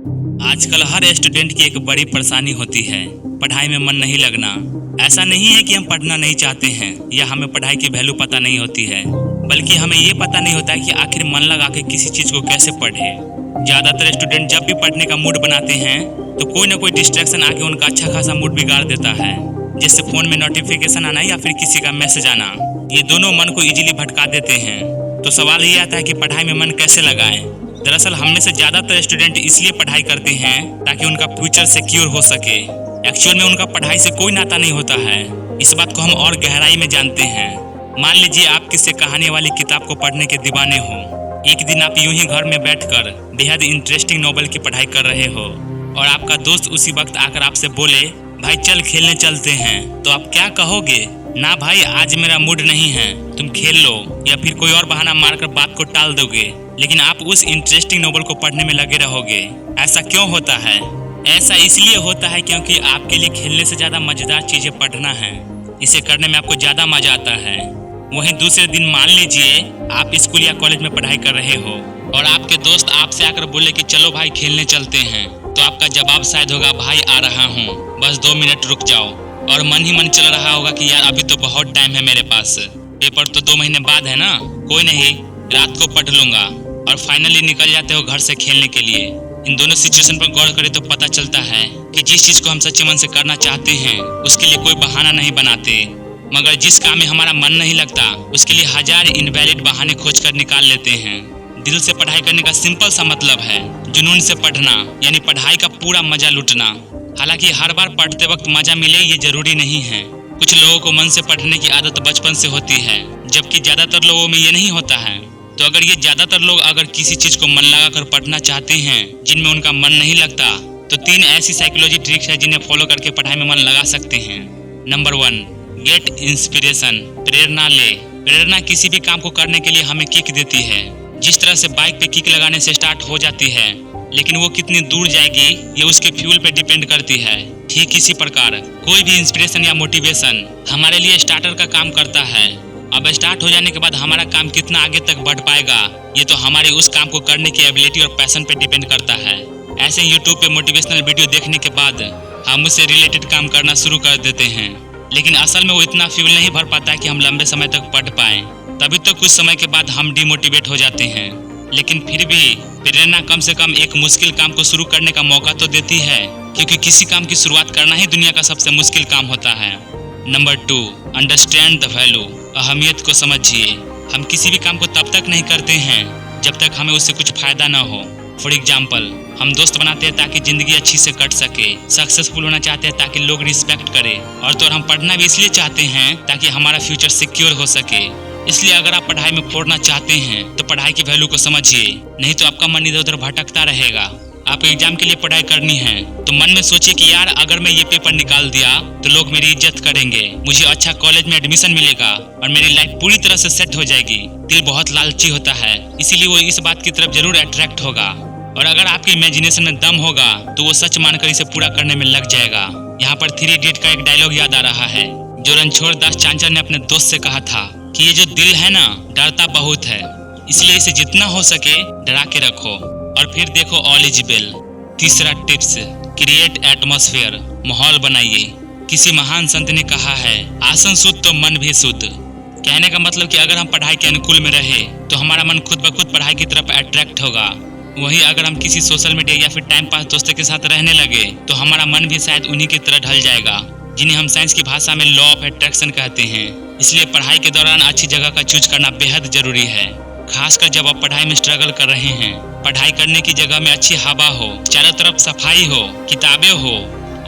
आजकल हर स्टूडेंट की एक बड़ी परेशानी होती है, पढ़ाई में मन नहीं लगना। ऐसा नहीं है कि हम पढ़ना नहीं चाहते हैं या हमें पढ़ाई की वैल्यू पता नहीं होती है, बल्कि हमें ये पता नहीं होता है कि आखिर मन लगा के किसी चीज को कैसे पढ़े। ज्यादातर स्टूडेंट जब भी पढ़ने का मूड बनाते हैं तो कोई ना कोई डिस्ट्रैक्शन आके उनका अच्छा खासा मूड बिगाड़ देता है, जैसे फोन में नोटिफिकेशन आना या फिर किसी का मैसेज आना। ये दोनों मन को इजीली भटका देते हैं। तो सवाल ये आता है कि पढ़ाई में मन कैसे लगाएं। दरअसल हम में से ज्यादातर स्टूडेंट इसलिए पढ़ाई करते हैं ताकि उनका फ्यूचर सिक्योर हो सके। एक्चुअल में उनका पढ़ाई से कोई नाता नहीं होता है। इस बात को हम और गहराई में जानते हैं। मान लीजिए आप किसी कहानी वाली किताब को पढ़ने के दीवाने हो। एक दिन आप यूं ही घर में बैठकर बेहद इंटरेस्टिंग नॉवल की पढ़ाई कर रहे हो और आपका दोस्त उसी वक्त आकर आपसे बोले, भाई चल खेलने चलते हैं, तो आप क्या कहोगे? ना भाई, आज मेरा मूड नहीं है, तुम खेल लो, या फिर कोई और बहाना मारकर बात को टाल दोगे, लेकिन आप उस इंटरेस्टिंग नॉवल को पढ़ने में लगे रहोगे। ऐसा क्यों होता है? ऐसा इसलिए होता है क्योंकि आपके लिए खेलने से ज्यादा मजेदार चीजें पढ़ना है। इसे करने में आपको ज्यादा मजा आता है। वहीं दूसरे दिन मान लीजिए आप स्कूल या कॉलेज में पढ़ाई कर रहे हो और आपके दोस्त आपसे आकर बोले कि चलो भाई खेलने चलते हैं, तो आपका जवाब शायद होगा, भाई आ रहा हूँ, बस 2 मिनट रुक जाओ। और मन ही मन चल रहा होगा कि यार अभी तो बहुत टाइम है मेरे पास, पेपर तो 2 महीने बाद है ना, कोई नहीं, रात को पढ़ लूंगा। और फाइनली निकल जाते हो घर से खेलने के लिए। इन दोनों सिचुएशन पर गौर करें तो पता चलता है कि जिस चीज को हम सच्चे मन से करना चाहते हैं उसके लिए कोई बहाना नहीं बनाते, मगर जिस काम में हमारा मन नहीं लगता उसके लिए 1000 इनवैलिड बहाने खोज कर निकाल लेते हैं। दिल से पढ़ाई करने का सिंपल सा मतलब है जुनून से पढ़ना, यानी पढ़ाई का पूरा मजा लूटना। हालांकि हर बार पढ़ते वक्त मजा मिले ये जरूरी नहीं है। कुछ लोगों को मन से पढ़ने की आदत बचपन से होती है, जबकि ज्यादातर लोगों में ये नहीं होता है। तो अगर ये ज्यादातर लोग अगर किसी चीज को मन लगाकर पढ़ना चाहते हैं जिनमें उनका मन नहीं लगता, तो 3 ऐसी साइकोलॉजी ट्रिक्स है जिन्हें फॉलो करके पढ़ाई में मन लगा सकते हैं। Number 1, get inspiration. प्रेरणा ले। प्रेरणा किसी भी काम को करने के लिए हमें किक देती है। जिस तरह से बाइक पे किक लगाने से स्टार्ट हो जाती है, लेकिन वो कितनी दूर जाएगी ये उसके फ्यूल पे डिपेंड करती है। ठीक इसी प्रकार कोई भी इंस्पिरेशन या मोटिवेशन हमारे लिए स्टार्टर का काम करता है। अब स्टार्ट हो जाने के बाद हमारा काम कितना आगे तक बढ़ पाएगा ये तो हमारे उस काम को करने की एबिलिटी और पैशन पे डिपेंड करता है। ऐसे यूट्यूब पे मोटिवेशनल वीडियो देखने के बाद हम उससे रिलेटेड काम करना शुरू कर देते हैं, लेकिन असल में वो इतना फ्यूल नहीं भर पाता है कि हम लंबे समय तक पढ़ पाएं। तभी तो कुछ समय के बाद हम डिमोटिवेट हो जाते हैं। लेकिन फिर भी प्रेरणा कम से कम एक मुश्किल काम को शुरू करने का मौका तो देती है, क्योंकि किसी काम की शुरुआत करना ही दुनिया का सबसे मुश्किल काम होता है। Number 2, understand the value. अहमियत को समझिए। हम किसी भी काम को तब तक नहीं करते हैं जब तक हमें उससे कुछ फायदा ना हो। फॉर एग्जाम्पल, हम दोस्त बनाते हैं ताकि जिंदगी अच्छी से कट सके, सक्सेसफुल होना चाहते हैं ताकि लोग रिस्पेक्ट करें, और तो हम पढ़ना भी इसलिए चाहते हैं ताकि हमारा फ्यूचर सिक्योर हो सके। इसलिए अगर आप पढ़ाई में फोड़ना चाहते हैं तो पढ़ाई की वैल्यू को समझिए, नहीं तो आपका मन इधर उधर भटकता रहेगा। आपको एग्जाम के लिए पढ़ाई करनी है तो मन में सोचिए कि यार अगर मैं ये पेपर निकाल दिया तो लोग मेरी इज्जत करेंगे, मुझे अच्छा कॉलेज में एडमिशन मिलेगा और मेरी लाइफ पूरी तरह से सेट हो जाएगी। दिल बहुत लालची होता है, इसीलिए वो इस बात की तरफ जरूर अट्रैक्ट होगा। और अगर आपके इमेजिनेशन में दम होगा तो वो सच मानकर इसे पूरा करने में लग जाएगा। यहाँ पर 3 इडियट का एक डायलॉग याद आ रहा है जो रणछोड़ दास चांचर ने अपने दोस्त से कहा था कि ये जो दिल है ना, डरता बहुत है, इसलिए इसे जितना हो सके डरा के रखो और फिर देखो ऑल इज वेल। तीसरा टिप्स, क्रिएट एटमॉस्फेयर। माहौल बनाइए। किसी महान संत ने कहा है, आसन शुद्ध तो मन भी शुद्ध। कहने का मतलब कि अगर हम पढ़ाई के अनुकूल में रहे तो हमारा मन खुद ब खुद पढ़ाई की तरफ अट्रैक्ट होगा। वहीं अगर हम किसी सोशल मीडिया या फिर टाइम पास दोस्तों के साथ रहने लगे तो हमारा मन भी शायद उन्हीं की तरह ढल जाएगा, जिन्हें हम साइंस की भाषा में लॉ ऑफ अट्रैक्शन कहते हैं। इसलिए पढ़ाई के दौरान अच्छी जगह का चूज करना बेहद जरूरी है, खासकर जब आप पढ़ाई में स्ट्रगल कर रहे हैं। पढ़ाई करने की जगह में अच्छी हवा हो, चारों तरफ सफाई हो, किताबें हो,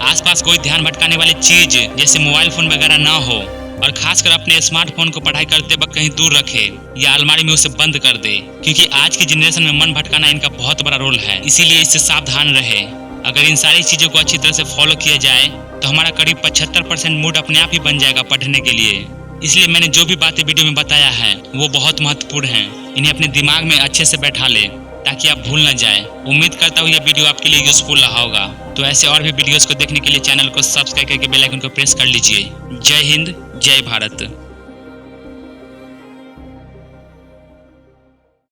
आसपास कोई ध्यान भटकाने वाली चीज जैसे मोबाइल फोन वगैरह ना हो, और खासकर अपने स्मार्टफोन को पढ़ाई करते वक्त कहीं दूर रखे या अलमारी में उसे बंद कर दे, क्योंकि आज की जनरेशन में मन भटकाना इनका बहुत बड़ा रोल है। इसीलिए इससे सावधान रहे। अगर इन सारी चीजों को अच्छी तरह से फॉलो किया जाए तो हमारा करीब 75% मूड अपने आप ही बन जाएगा पढ़ने के लिए। इसलिए मैंने जो भी बातें वीडियो में बताया है वो बहुत महत्वपूर्ण हैं। इन्हें अपने दिमाग में अच्छे से बैठा ले ताकि आप भूल न जाए। उम्मीद करता हूँ ये वीडियो आपके लिए यूजफुल रहा होगा। तो ऐसे और भी वीडियोस को देखने के लिए चैनल को सब्सक्राइब करके बेल आइकन को प्रेस कर लीजिए। जय हिंद, जय भारत।